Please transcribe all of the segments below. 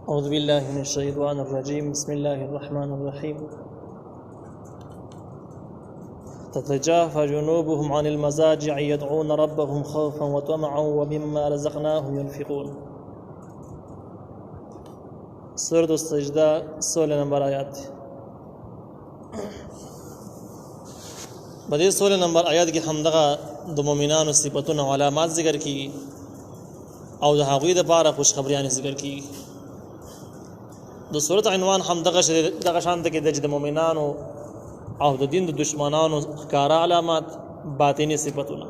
أعوذ بالله من الشيطان الرجيم بسم الله الرحمن الرحيم تتجافى جنوبهم عن المضاجع يدعون ربهم خوفا وطمعا ومما رزقناهم ينفقون. سورة السجدہ 16 نمبر آیات. بدې 16 نمبر آیات کې هم دغه د مؤمنانو صفاتونه او علامات ذکر کیږي او د هغوی لپاره خوشخبریانې ذکر کیږي. د سورۃ عنوان هم دغه شان کې د مؤمنانو او د دین د دشمنانو ښکارا علامات باطنی صفاتونه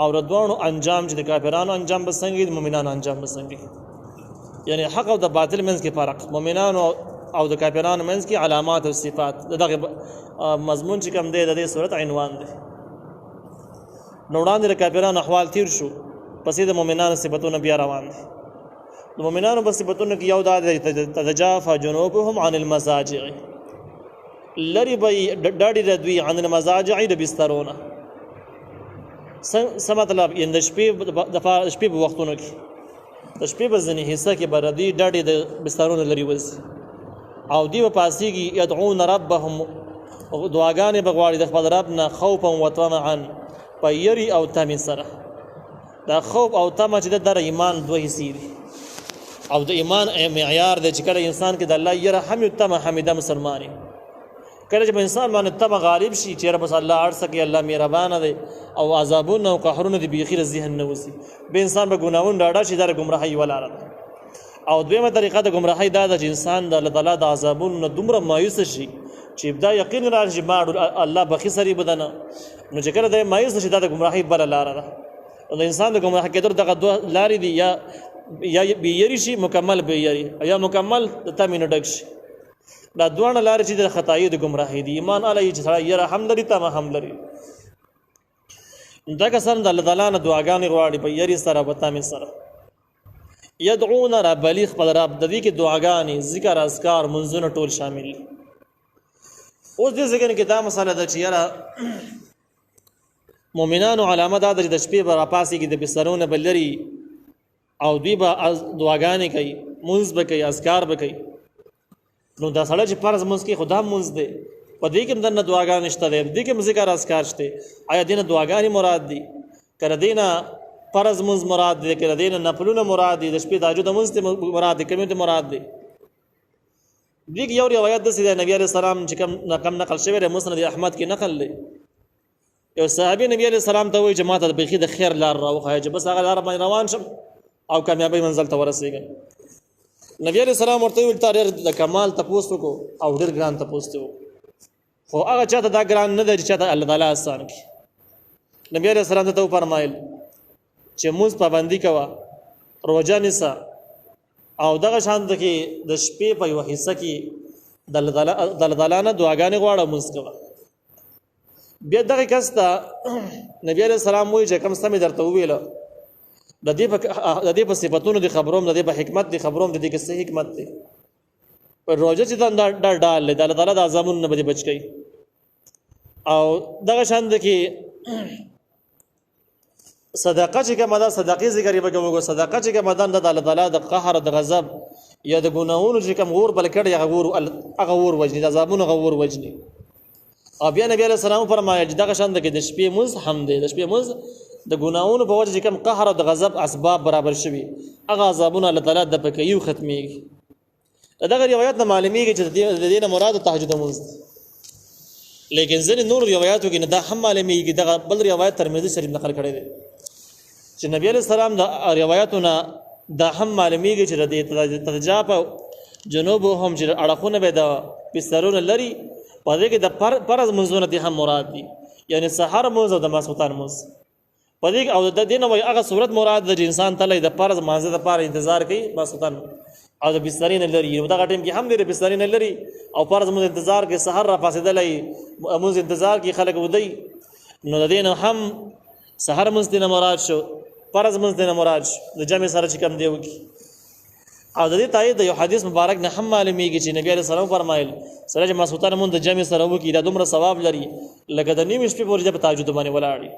او ردوانو انجام چې د کافرانو انجام بسنګي د مؤمنانو انجام بسنګي، یعنی حق او د باطل منځ کې فرق، مؤمنانو او د کافرانو منځ کې علامات او صفات. دغه مضمون چې کوم دی د دې سورۃ عنوان دی. نو وړاندې د کافرانو احوال تیر شو، پسې د مؤمنانو صفاتونه بیا روان دي. د مؤمنانو په صفاتونو کې یو دا تتجافى جنوبهم عن المضاجع، لری به ډاډي د دوی عن المضاجع د بسترونه. څه مطلب؟ د شپې په وختونو کې د شپې په ځینې حصه کې به ردي ډاډي د بسترونه لري وځي او دی په پاسېږي يدعون ربهم، دعاګانې به غواړي د خپل رب نه خوفا وطمعا، په یری او تمې سره. دا خوف او طمع چې د ایمان دوه حصې دي او د ایمان معیار دی چې کله انسان کې د الله یره هم طمع حمیده مسلمانی، کله چې انسان باندې طمع غالب شي چې رب الله ارسه کې الله مهربان دی او عذابونه او قهرونه دی بيخیر ذهن نه وسی به انسان به ګناون راډا شي د گمراهي ولاره. او دویمه طریقه د گمراهي دا د انسان د الله تعالی د عذابونو دومره مایوس شي چې ابدا یقین راځي ما الله بخي سری بدنه، نو چې کله د مایوس شي د گمراهي بل لاره ده. او د انسان د گمراهي کېدو دغه دوه لارې دي، یا بیری شي مکمل بیری یا مکمل د تامین ډک شي. دا دوه لارې چې د خطای د گمراهي دي. ایمان علی چې سره یره هم لري تما هم لري. دا کسان د الله تعالی نه دعاګانې غواړي په یری سره په تامین سره. يدعون رب بلیغ خپل رب د دې کې دعاګانې ذکر اذکار منځونه ټول شامل دي. اوس دې ځکه کې دا مسله ده چې یاره مؤمنانو علامه دا ده چې د شپې به راپاسې کې د بسترونه بلري او دوی به دعاګانې کوي، منځ به کوي، اذکار به کوي. نو دا سړی چې فرض منځ کې خدا منځ دی، په دې کې دنه دعاګانې شته دی، دې کې ذکر اذکار شته. آیا دینه دعاګانې مراد دي؟ کړه دینه فرض منځ مراد دی، کړه دینه نفلونه مراد دي، د شپې تهجد منځ ته مراد دي، کومه ته مراد دي؟ دې یو روایت د سید نبی علیہ السلام چې کم نقل شوی دی مسند احمد کې نقل دی. یو صحابي نبی علیہ السلام ته وایي چې ماته د بخي د خیر لار راوخایي چې بس هغه لار باندې روان شم او کامیابی منزل ته ورسېږم. نبی علیہ السلام ورته ویل تاریخ د کمال تاسو کو او ډیر ګران تاسو خو هغه چاته دا ګران نه دی چې چاته الله تعالی آسان کړي. نبی علیہ السلام ته فرمایل چې موږ پابندي کوه، روزه نیسه او دغه شان کې د شپې په یو حصہ کې د الله تعالی نه دعاګانې غواړه موږ کوه. بیا دغه کس ته نبی علیہ السلام وایي چې کوم سمې درته ویله د دې په صفاتونو د خبروم، د دې په حکمت د خبروم، د دې کې څه حکمت دی. پر روزه چې دا ډال له الله تعالی د عذابونو نه بچ کی او دغه شان د کې صدقه چې کومه ده صدقې ذکر یې وکړو. صدقه چې کومه ده د الله تعالی د قهر د غضب یا د ګناہوں چې کوم غور بل کړي هغه غور وجني، د عذابونو غور وجني. او بیا نبی علیہ السلام فرمایي چې دغه شان د کې د شپې مز هم دی، د شپې مز د ګناہوں په وجه چې کوم قهر او د غضب اسباب برابر شوي هغه عذابونه الله تعالی د پکې یو ختميږي. دغه روایت نه معلومیږي چې د دې نه مراد تهجد منځ، لیکن ځینې نور روایتو کې نه دا هم معلومیږي. دغه بل روایت ترمذی شریف نقل کړی دی چې نبی علیہ السلام د روایتونه دا هم معلومیږي چې د تتجافى جنوبهم چې اړخونه به د بسترونه لري، په دې کې د فرض منځونه دي هم مراد دي، یعنی سحر منځ او د ماسوتان منځ په دې او د دینه وای هغه صورت مراد د انسان تلې د فرض منځ د پاره انتظار کوي ماسوتان او د بسترین لري. نو دا ټیم کې هم د بسترین لري او فرض منځ انتظار کې سحر را پاسېدلې منځ انتظار کې خلک ودی. نو د دینه هم سحر منځ دینه مراد شو، فرض منځ دینه مراد شو، د جمع سره چې کم دی وکي. او د دې تایید یو حدیث مبارک نه هم معلومیږي چې نبی علیہ السلام فرمایل سره چې ماسوتان مون د جمع سره وکي دا دومره ثواب لري لکه د نیم شپې پورې په تهجد باندې ولاړی.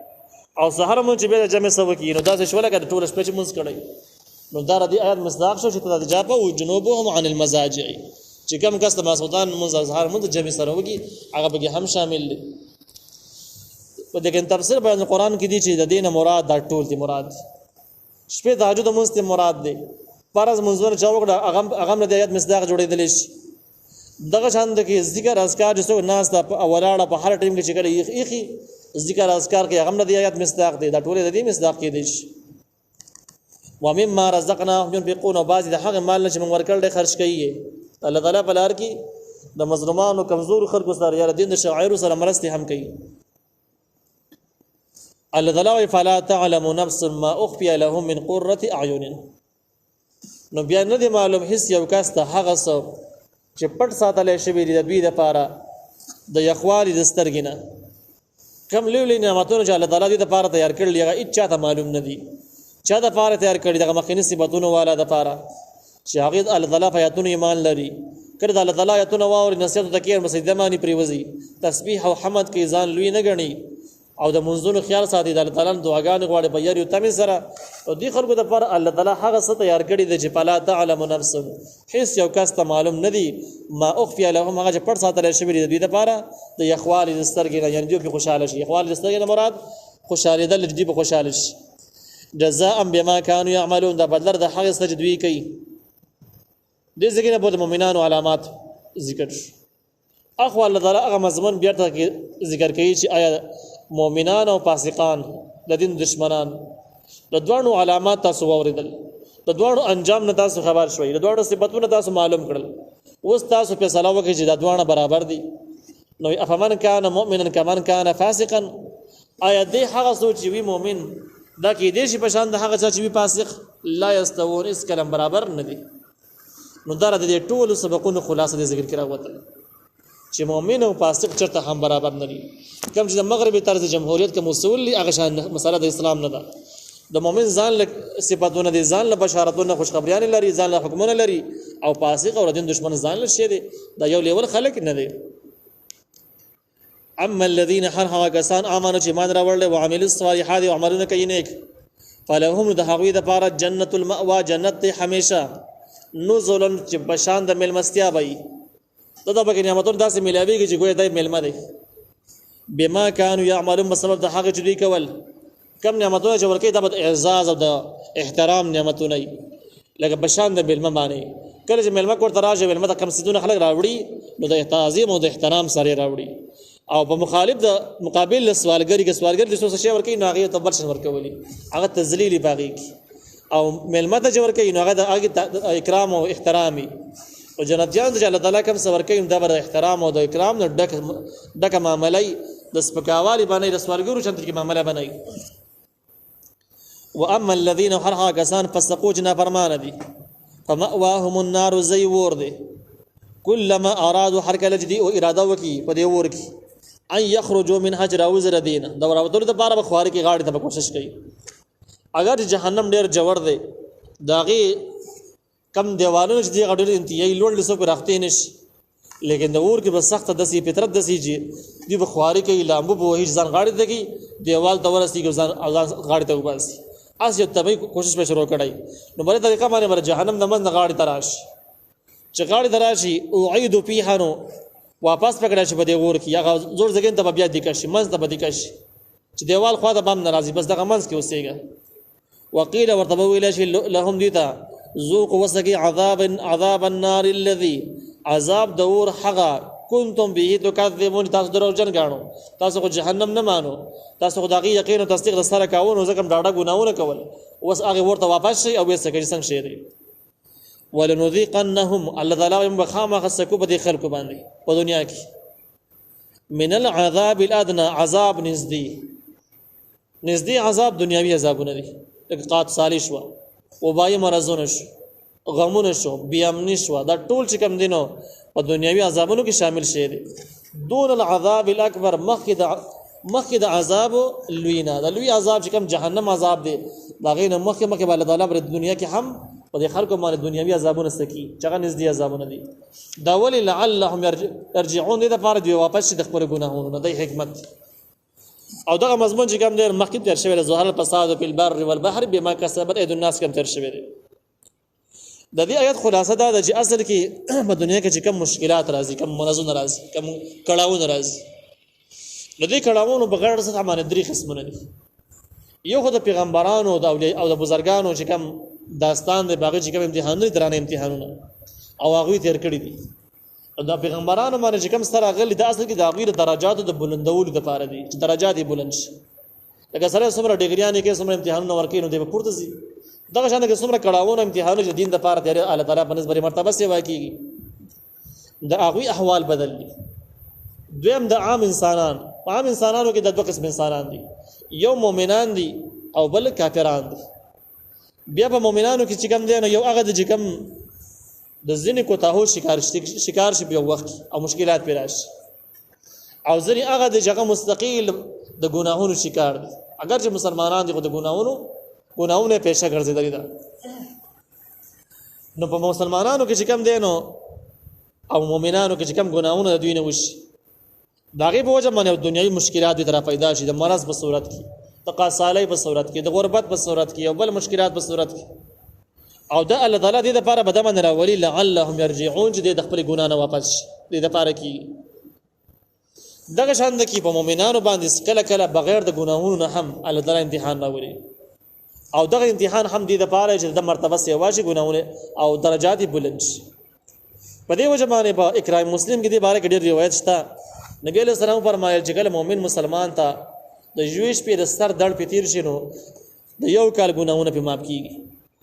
او سحر مون چې به جمع سره وکي نو دا څه شول کړه ټول شپه چې مونږ کړی نو دا ردی آیات مصداق شو چې تتجافا جنوبهم عن المضاجع چې کوم کس د ماسخوتان منځ اظهار منځ جمع سره وږي هغه به هم شامل دي. لیکن تفسیر بیان قرآن کې دي چې د دینه مراد دا ټول دي مراد شپې تهجد منځ ته مراد دي فرض منځونه چا وکړه هغه د آیات مصداق جوړېدل شي. دغه شان د کې ذکر اذکار چې ناس ته اولاړه په هر ټیم کې چې کړي یخي ذکر اذکار کې هغه د آیات مصداق دي دا ټول د دې مصداق کې دي. ومما رزقناهم ينفقون بعض د هغه مال چې موږ ورکړل خرج کوي الله تعالی په لار کې د مظلومانو کمزور خلکو سره یا دین د شاعر سره مرسته هم کوي. الله تعالی فلا تعلم نفس ما اخفي لهم من قرة اعين نو بیا نه دی معلوم هیڅ یو کس ته هغه څه چې پټ ساتل شوی دی د دوی لپاره د یخوالي د سترګینه کم لوی نعمتونه چې الله تعالی دې لپاره تیار کړل هغه هیڅ چاته معلوم نه دي چا د لپاره تیار کړی دغه مخکینی صفاتونه والا د لپاره چې هغه الله تعالی په آیاتونو ایمان لري کړه د الله تعالی آیاتونه واوري نصیحت تکیر مسجد مانی پریوزي تسبیح او حمد کې ځان لوی نه غني او د منځونو خیال ساتي د الله تعالی دعاګانې غواړي په یاري تم سره او دې خلکو د پر الله تعالی هغه څه تیار کړی دی چې فلا تعلم نفس هیڅ یو کس ته معلوم نه دی ما اخفي لهم هغه چې پټ ساتل شوی دی د دې لپاره د یخوالي د سترګې نه یعنی دوی خوشاله شي یخوالي د سترګې نه مراد خوشاله دل دې په خوشاله شي جزاء بما كانوا يعملون دا بدل د هغه څه چې دوی کوي دې ځکه نه په مؤمنانو علامات ذکر اخو الله تعالی هغه مضمون بیا ذکر کوي چې آیا مؤمنان او فاسقان د دین دشمنان د دوه علامات تاسو اوریدل د دوه انجام نه تاسو خبر شوي د دوه صفاتونه تاسو معلوم کړل اوس تاسو په سلام وکړي چې د دوه برابر دي نو افمن کان مؤمنا کمن کان فاسقا آیا دې هغه سوچ وی مؤمن دا کې دې شي په شان د هغه چې وی فاسق لا یستوون اس کلم برابر نه دي نو دا د دې ټول سبقونو خلاصه د ذکر کړه وته چې مؤمن او فاسق چرته هم برابر نه دي کوم چې د مغربي طرز جمهوریت کې مسؤل دي هغه شان مسله د اسلام نه ده د مؤمن ځان له صفاتونه دي ځان له بشارتونه خوشخبریان لري ځان له حکمونه لري او فاسق او دین دشمن ځان له شي دي دا یو لیول خلک نه دي. اما الذين هغه کسان امنو چې ایمان راوړل او عمل الصالحات او عملونه کوي نیک فلهم د هغوی د پاره جنت المأوا جنت همیشه نزلا چې بشان د ملمستیا وي دا به نعمتونه داسې ملاويږي چې ګویا د ملما دي بما كانوا يعملون بسبب د هغه چې دوی کول کم نعمتونه چې ورکې د اعزاز او د احترام نعمتونه لکه بشان د ملما باندې کله چې ملما کوړه راځي ملما د کم سيدونه خلک راوړي نو د تعظیم او د احترام سره راوړي او په مخالف د مقابل سوالګری کې سوالګر د څه شي ورکې نو هغه ته بل څه ورکولي هغه تذلیل باغی او ملما ته ورکې نو هغه د اکرام او احترامي او جنتیان د الله تعالی کوم څور کوي د احترام او د اکرام نه ډک معاملې د سپکاوالي باندې د سوالګرو چنت کې معاملې باندې. واما الذين حرها كسان فسقوا جنا فرمان دي فمأواهم النار زي ور دي كلما ارادوا حركه لجدي او اراده وکي په دې ور کې ان يخرجوا من حجر او زر دين دا ورته د بار بخواري کې غاړي ته کوشش کوي اگر جهنم ډېر جوړ دی داغي کم دیوالونو چې دی غډل انتیای لوړ لسو پر راختې نشي لیکن د اور کې بس سخت دسي فطرت دسي چې دی بخواري کې لامبو به هیڅ ځان غاړي دګي دیوال ته ورسي کې ځان غاړي ته وباسي اس یو تبي کوشش به شروع کړای نو بل طریقه باندې بر جهنم د من غاړي تراش چې غاړي تراشي او عيد فيها نو واپس پکړه چې په دی اور کې یا زور زګین ته بیا د کشي منځ ته بده کشي چې دیوال خوا ته بم ناراضي بس دغه منځ کې اوسېګا وقيل ورتبو الى لهم ديتا ذوق وسقي عذاب النار الذي عذاب دور حغا كنتم به تكذبون تاسو درو جن غاڼو تاسو کو جهنم نه مانو تاسو خدای یقین او تصدیق سره کاوه نو زکم ډاډه ګناونه کول اوس هغه ورته واپس شي او یې څنګه څنګه شي ولنذيقنهم الله تعالی مخامه خسکو په دې خلکو باندې په دنیا کې من العذاب الادنى عذاب نزدې عذاب دنیاوی عذابونه دي قات صالح شو وبای مرزونه شو غمونه شو بیامنی شو دا ټول چې کم دینو په دنیاوی عذابونو کې شامل شي دي دون العذاب الاکبر مخد عذاب لوینا دا لوی عذاب چې کم جهنم عذاب دی دا غینه مخه الله تعالی پر دنیا کې هم په دې خلکو باندې دنیاوی عذابونه سکی چې هغه نږدې عذابونه دي دا ول لعلهم يرجعون دې لپاره دی واپس شي د خپل ګناهونو نه د حکمت او دغه مضمون چې کوم ډیر مخکې تر شوی ظهر الفساد فی البر والبحر بما کسبت ايد الناس کوم تر شوی دی د دې آیت خلاصه دا ده چې اصل کې په دنیا کې چې کوم مشکلات راځي، کوم مرزونه راځي، کوم کړهونه راځي، د دې کړهونو بغیر څه باندې درې قسمونه دي. یو خو د پیغمبرانو او د اولیاء او د بزرګانو چې کوم داستان دی، باغې چې کوم امتحانونه درانه امتحانونه او هغه تیر کړی دي. د پیغمبرانو باندې چې کوم ستر غلي د اصل کې د هغه درجاتو د بلندولو لپاره دي چې درجات یې بلند شي. لکه سره څومره ډیګریانې کې څومره امتحانونه ورکړي نو د پورته سي دغه شان کې څومره کړهونه امتحانونه چې دین د لپاره تیار الله تعالی په نسبت مرتبه سي واکېږي، د هغه احوال بدل دي. دویم د عام انسانانو کې د دوه قسم انسانان دي، یو مؤمنان دي او بل کافران دي. بیا په مؤمنانو کې چې کوم دي نو یو هغه د کوم د ځینې کوتاهو شکار شي په وخت او مشکلات پیدا شي، او ځینې هغه د جګه مستقیل د ګناهونو شکار دي. اگر چې مسلمانان دي خو د ګناهونه پیشه ګرځېدلي ده. نو په مسلمانانو کې چې کوم دي نو او مؤمنانو کې چې کوم ګناهونه د دوی نه وشي، د هغې په وجه باندې دنیوي مشکلات دوی ته پیدا شي، د مرض په صورت کې، د قاصالۍ په صورت کې، د غربت په صورت کې، او بل مشکلات په صورت کې. او د الله تعالی دې لپاره به د من راولي لعلهم يرجعون چې د خپل ګناه نه واپس شي. دې لپاره کې دغه شان د کې په مؤمنانو باندې کله کله بغیر د ګناهونو نه هم الله تعالی امتحان راوړي، او دغه امتحان هم دې لپاره چې د مرتبه سي واجب ګناهونه او درجات بلند شي. په دې وجه باندې په اقرام مسلم کې دې باره کې ډېر روایت شته. نبی علیہ السلام فرمایل چې کله مؤمن مسلمان ته د ژوند په سر دړ پتیر شنو د یو کال ګناهونه په معاف کیږي،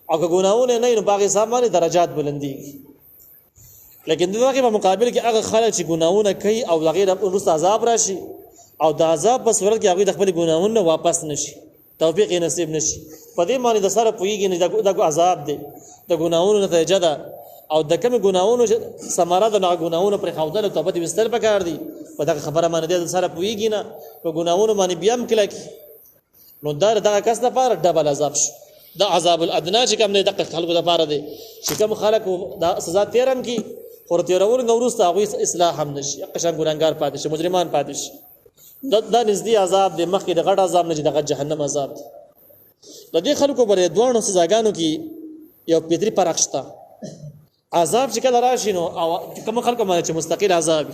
او که ګناهونه نه نو باغې سامانه درجات بلنديږي. لیکن دغه په مقابل کې هغه خلک چې ګناهونه کوي او غیر ورسته عذاب راشي، او د عذاب په صورت کې هغه د خپل ګناهونه واپس نشي، توفیق نصیب نشي، په دې معنی د سره پويږي نه د عذاب دی، د ګناهونو نتیجه ده، او د کوم ګناهونو ثمره د ګناهونو پر خوندل او توبه وستل پکار دي. په دغه خبره باندې د سره پويږي نه په ګناهونو باندې بیا هم کلک نو دغه کس لپاره ډبل عذاب شو. د عذاب الادنا چې کوم نه د خلکو لپاره دی چې کوم خلک د سزا تیرم کی خور تیرول نوروز ته غوي اصلاح هم نشي، قشنګ ګناګار پاتې شي، مجرمان پاتې شي. د نږدې عذاب د مخکې د غټ عذاب نه چې د جهنم عذاب دی. د دې خلکو بلې دوه سزاګانو کې یو پیتري فرق شته. عذاب چې کله راشي نو او کوم خلکو باندې چې مستقل عذاب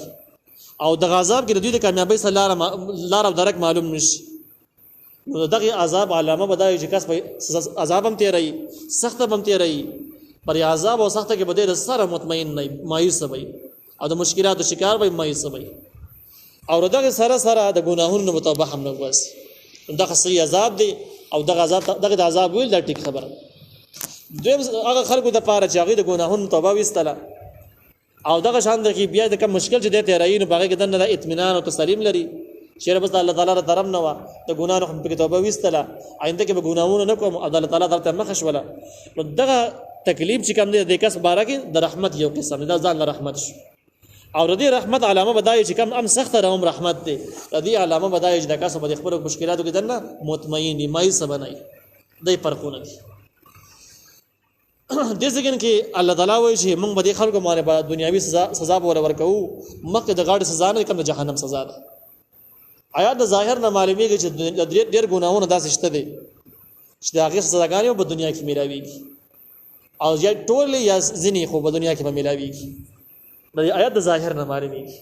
او د عذاب کې د دوی د کامیابی سره لار او درک معلوم نشي، نو دغه عذاب علامه بدای چې کس په عذاب هم تیري، سخت هم تیري، پر عذاب او سخت کې بده سره مطمئن نه مایوس وي، او د مشکلاتو شکار وي مایوس وي، او دغه سره د ګناهونو متوبه هم نه واسي. دغه صحیح عذاب دی، او دغه عذاب ویل دا ټیک خبره. دویم هغه خلکو د پاره چې هغه د ګناهونو توبه وستله، او دغه شان د کې بیا د کوم مشکل چې د تیرای نو باغې دنه د اطمینان او تسلیم لري، شیر بس الله تعالی طرف نه و د ګناهونو هم په توبه وستله، آینده کې به ګناهونه نه کوم، الله تعالی درته مخش ولا. نو دغه تکلیف چې کوم دی د کس باره کې د رحمت یو قسم دا ځان رحمت شو، او د دې رحمت علامه بدای چې کوم ام سخت روم رحمت دی، د دې علامه بدای چې د کس په خپل مشکلاتو کې دنه مطمئن مایوس بنای دای فرقونه دي. د ځګن کې الله تعالی وایي چې موږ به د خلکو باندې په دنیوي سزا ورکو، مکه د غاړې سزا نه کوم د جهنم سزا ده. آیات د ظاهر نه معلومیږي چې ډېر ګناهونه داسې شته دي چې د هغې سزاګانې په دنیا کې میلاویږي، او یا ټول یا ځینې خو په دنیا کې به میلاویږي. د آیات د ظاهر نه معلومیږي.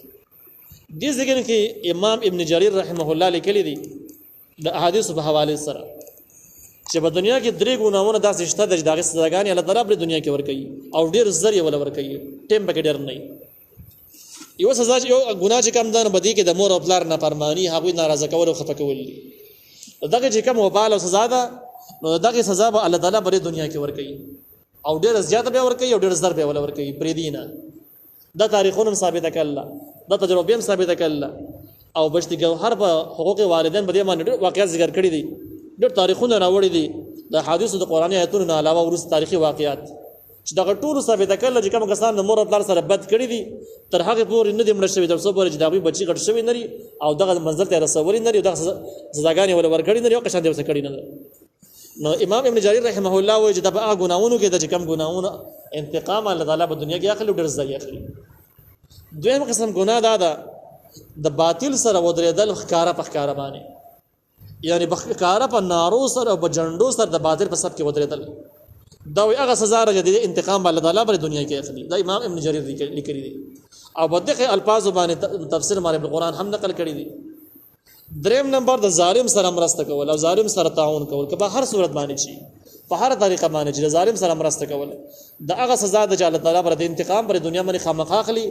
د ځګن کې امام ابن جریر رحمه الله لیکلی دي د احادیث په حواله سره چې په دنیا کې درې ګناهونه داسې شته چې د هغې سزاګانې الله تعالی په دنیا کې ورکوي، او ډېر زر یې ولا ورکوي، ټیم پکې ډېر نه وي. یو سزا یو ګناه چې کوم ده نو بدی کې د مور او پلار نافرمانی، هغوی ناراضه کول او خفه کول دي. دغه چې کوم وبال او سزا ده نو دغه سزا به الله تعالی په دنیا کې ورکوي، او ډېر زیات به ورکوي، او ډېر زر به ولا ورکوي پرې دینه. دا تاریخونه ثابت کړل، دا تجربه هم ثابت کړل، او بشتي ګوهر په حقوق والدین په دې باندې واقعیت ذکر کړی دي، ډېر تاریخونه راوړي دي د حدیثو د قرآني آیتونو نه علاوه ورسته تاریخي واقعیات چې دغه ټولو ثابت کړل چې کوم کسان د مور او پلار سره بد کړي دي تر هغه پورې نه دي مړ شوي، تر څو پورې چې د هغوی بچي غټ شوي نه دي او دغه منزل ته رسولي نه دي، دغه سزاګانې ولا ورکړي نه دي، او قشان دې ورسره کړي نه ده. نو امام ابن جریر رحمه الله وایي چې د هغه ګناهونو کې د چې کوم ګناهونه انتقام الله تعالی په دنیا کې اخلي، ډېر ځای اخلي. دویم قسم ګناه دا ده د باطل سره ودرېدل ښکاره په ښکاره باندې، یعنی بخکاره په نارو سره او په جنډو سره د باطل په سب کې ودرېدل، دا وی هغه سزا راځي د انتقام الله تعالی پر دنیا کې اخلي. دا امام ابن جرير لیکلی دی او بدغه الفاظ باندې تفسیر مال ابن قرآن هم نقل کړی دی. دریم نمبر د ظالم سره مرسته کول او ظالم سره تعاون کول که په هر صورت باندې شي په هر طریقه باندې چې ظالم سره مرسته کول دا هغه سزا د الله تعالی پر د انتقام پر دنیا باندې خامخا اخلي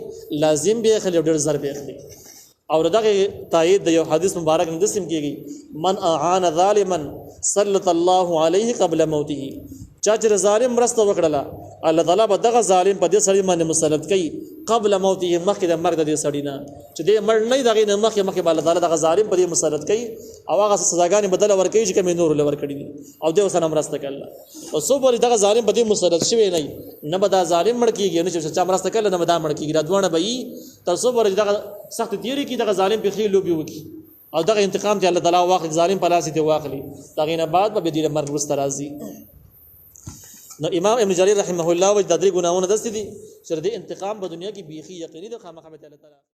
لازم به اخلي ډېر ضرب اخلي. او دغه تایید د یو حدیث مبارک نه دسم کیږي من اعان ظالما سلط الله عليه قبل موته چا چې ظالم مرسته وکړه الله تعالی به دغه ظالم په دې سړي باندې مسلط کوي قبل موته مخکې د مرګ د دې سړي نه چې دې مړ نه دغه نه مخکې الله تعالی دغه ظالم په دې مسلط کوي او هغه سزاګانې بدل ورکوي چې کوم نور لور کړی دي او دې وسره مرسته کوي. او څو پورې دغه ظالم په دې مسلط شوی نه به دا ظالم مړ کیږي نه چې چا مرسته کوي نه به دا مړ کیږي دا دوه به یي تر څو پورې دغه سخت تیری کې دغه ظالم په خېلو به وکي او دغه انتقام چې الله تعالی واخلي ظالم په لاس دې واخلي دغه نه بعد به دې مرګ واست راځي. نو امام ابن جرير رحمه الله وجه د درې ګناونه دستی دي چې د انتقام په دنیا کې بيخي یقیني د خامخا الله تعالی